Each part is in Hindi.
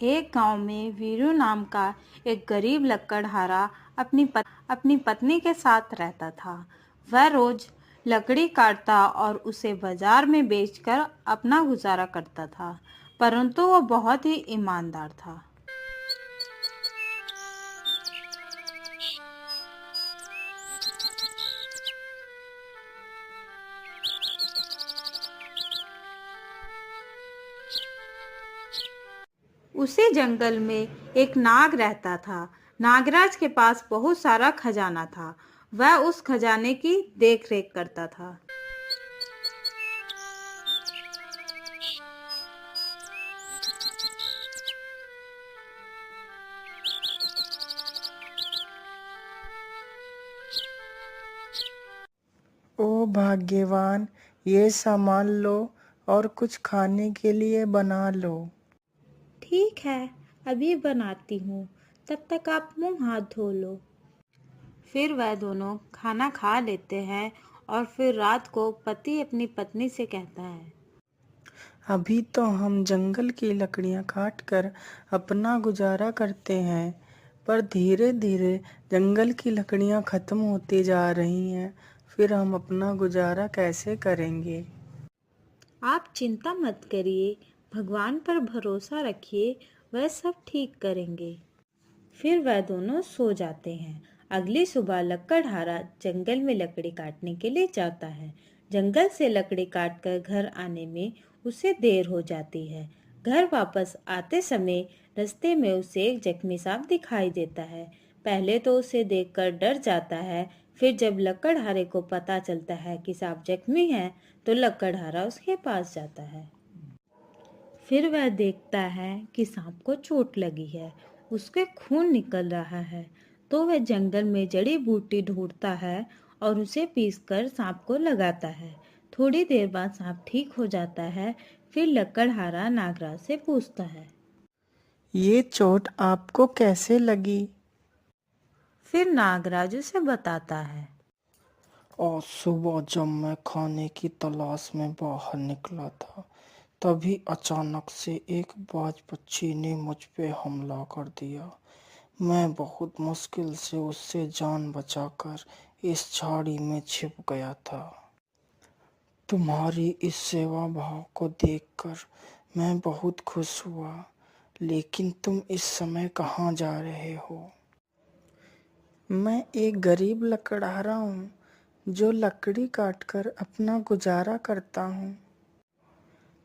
एक गांव में वीरू नाम का एक गरीब लकड़हारा अपनी पत्नी के साथ रहता था। वह रोज लकड़ी काटता और उसे बाजार में बेचकर अपना गुजारा करता था, परंतु वह बहुत ही ईमानदार था। उसी जंगल में एक नाग रहता था। नागराज के पास बहुत सारा खजाना था। वह उस खजाने की देखरेख करता था। ओ भाग्यवान, ये सामान लो और कुछ खाने के लिए बना लो। ठीक है, अभी बनाती हूँ, तब तक आप मुंह हाथ धो लो। फिर वह दोनों खाना खा लेते हैं और फिर रात को पति अपनी पत्नी से कहता है, अभी तो हम जंगल की लकड़ियां काट कर अपना गुजारा करते हैं, पर धीरे धीरे जंगल की लकड़ियां खत्म होती जा रही हैं। फिर हम अपना गुजारा कैसे करेंगे? आप चिंता मत करिए, भगवान पर भरोसा रखिए, वह सब ठीक करेंगे। फिर वह दोनों सो जाते हैं। अगली सुबह लकड़हारा जंगल में लकड़ी काटने के लिए जाता है। जंगल से लकड़ी काटकर घर आने में उसे देर हो जाती है। घर वापस आते समय रास्ते में उसे एक जख्मी सांप दिखाई देता है। पहले तो उसे देखकर डर जाता है, फिर जब लकड़हारे को पता चलता है कि सांप जख्मी है, तो लकड़हारा उसके पास जाता है। फिर वह देखता है कि सांप को चोट लगी है, उसके खून निकल रहा है। तो वह जंगल में जड़ी बूटी ढूंढता है और उसे पीसकर सांप को लगाता है। थोड़ी देर बाद सांप ठीक हो जाता है। फिर लकड़हारा नागराज से पूछता है। ये चोट आपको कैसे लगी? फिर नागराज उसे बताता है। और सुबह जब मैं खाने की तलाश में बाहर निकला था, तभी अचानक से एक बाज पक्षी ने मुझ पे हमला कर दिया। मैं बहुत मुश्किल से उससे जान बचाकर इस झाड़ी में छिप गया था। तुम्हारी इस सेवा भाव को देखकर मैं बहुत खुश हुआ, लेकिन तुम इस समय कहाँ जा रहे हो? मैं एक गरीब लकड़हारा हूँ, जो लकड़ी काटकर अपना गुजारा करता हूँ।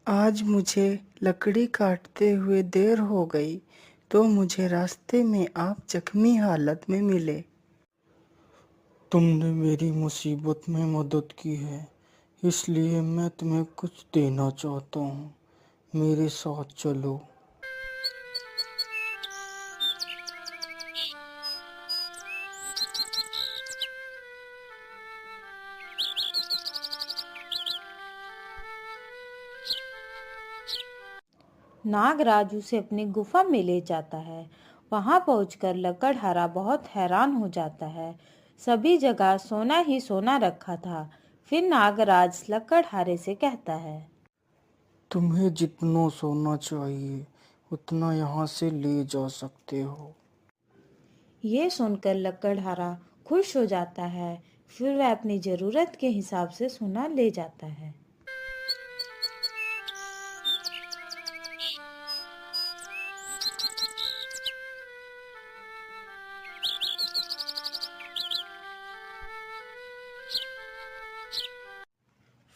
आज मुझे लकड़ी काटते हुए देर हो गई, तो मुझे रास्ते में आप जख्मी हालत में मिले। तुमने मेरी मुसीबत में मदद की है, इसलिए मैं तुम्हें कुछ देना चाहता हूँ। मेरे साथ चलो। नागराज उसे अपनी गुफा में ले जाता है। वहां पहुंचकर लकड़हारा बहुत हैरान हो जाता है। सभी जगह सोना ही सोना रखा था। फिर नागराज लकड़हारे से कहता है। तुम्हें जितना सोना चाहिए, उतना यहाँ से ले जा सकते हो। ये सुनकर लकड़हारा खुश हो जाता है। फिर वह अपनी जरूरत के हिसाब से सोना ले जाता है।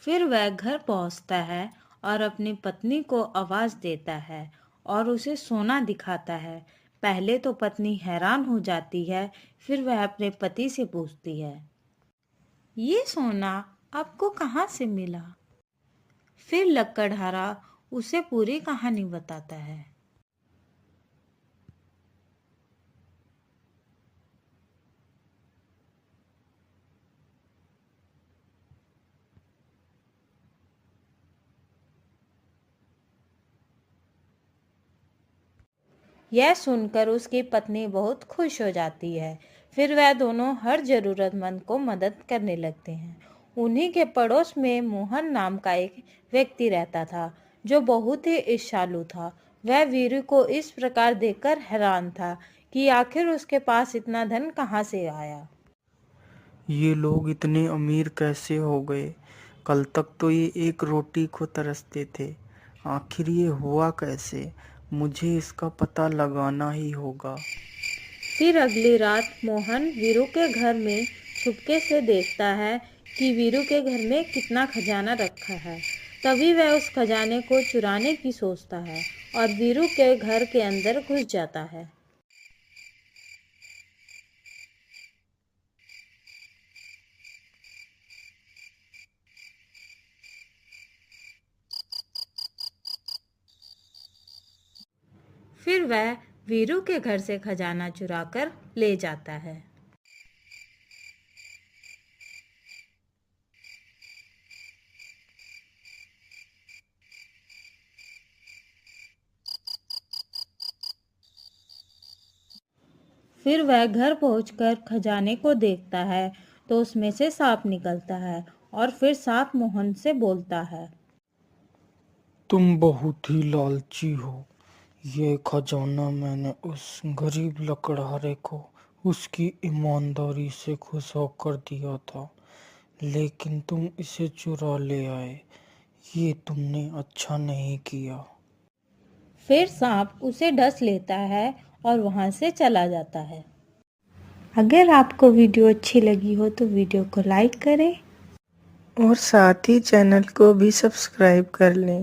फिर वह घर पहुंचता है और अपनी पत्नी को आवाज देता है और उसे सोना दिखाता है। पहले तो पत्नी हैरान हो जाती है, फिर वह अपने पति से पूछती है, ये सोना आपको कहाँ से मिला? फिर लकड़हारा उसे पूरी कहानी बताता है। यह सुनकर उसकी पत्नी बहुत खुश हो जाती है। फिर वह दोनों हर जरूरतमंद को मदद करने लगते हैं। उन्हीं के पड़ोस में मोहन नाम का एक व्यक्ति रहता था, जो बहुत ही ईर्ष्यालु था। वह वीरू को इस प्रकार देखकर हैरान था कि आखिर उसके पास इतना धन कहाँ से आया। ये लोग इतने अमीर कैसे हो गए? कल तक तो ये एक रोटी को तरसते थे। आखिर ये हुआ कैसे? मुझे इसका पता लगाना ही होगा। फिर अगली रात मोहन वीरू के घर में छुपके से देखता है कि वीरू के घर में कितना खजाना रखा है। तभी वह उस खजाने को चुराने की सोचता है और वीरू के घर के अंदर घुस जाता है। फिर वह वीरू के घर से खजाना चुराकर ले जाता है। फिर वह घर पहुंचकर खजाने को देखता है तो उसमें से सांप निकलता है और फिर सांप मोहन से बोलता है। तुम बहुत ही लालची हो। ये खजाना मैंने उस गरीब लकड़हारे को उसकी ईमानदारी से खुश होकर दिया था, लेकिन तुम इसे चुरा ले आए। ये तुमने अच्छा नहीं किया। फिर सांप उसे डस लेता है और वहां से चला जाता है। अगर आपको वीडियो अच्छी लगी हो तो वीडियो को लाइक करें और साथ ही चैनल को भी सब्सक्राइब कर लें।